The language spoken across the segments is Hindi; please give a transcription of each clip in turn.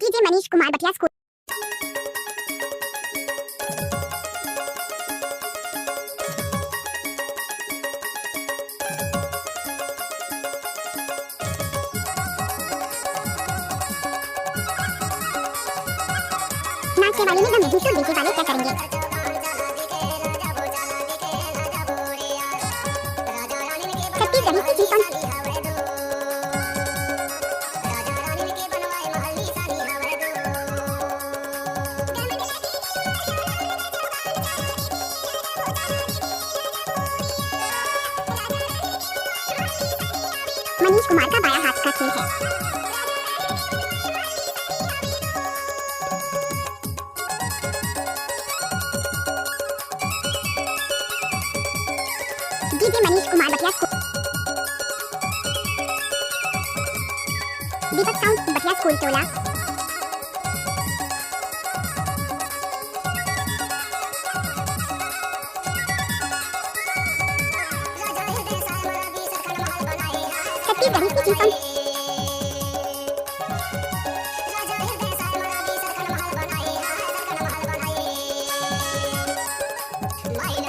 DJ Manish Kumar Batiya school. नाचने वाले निगम नहीं तो डीजे वाले क्या करेंगे। छत्तीसगढ़ी की चीज मनीष कुमार का बायां हाथ का खेल है। DJ Manish Kumar Batiya school. Deepak sound Batiya school टोला। छत्तीसगढ़ी की चीज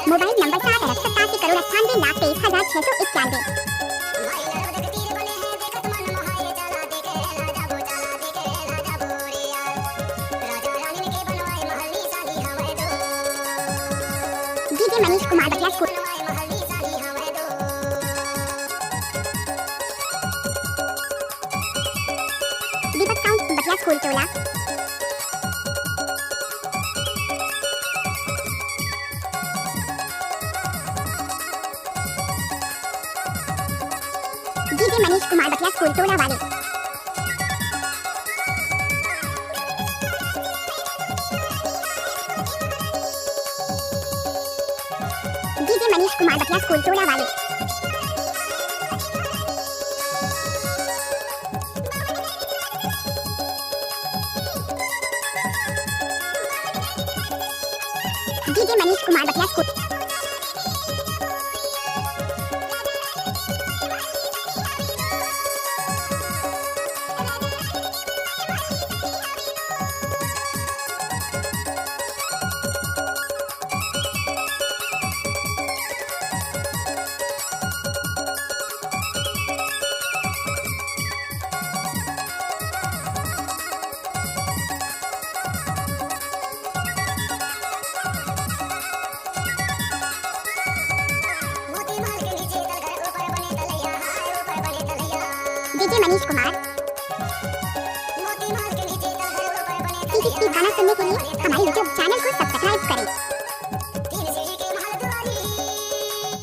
mobile number 7,87,98,23,691। DJ Manish Kumar Batiya school. Deepak sound Batiya school टोला। डीजे मनीष कुमार बटिया स्कूल टोला वाले। डीजे मनीष कुमार बटिया स्कूल टोला वाले। DJ Manish Kumar Batiya school. DJ Manish Kumar. इस गाना सुनने के लिए हमारे यूट्यूब चैनल को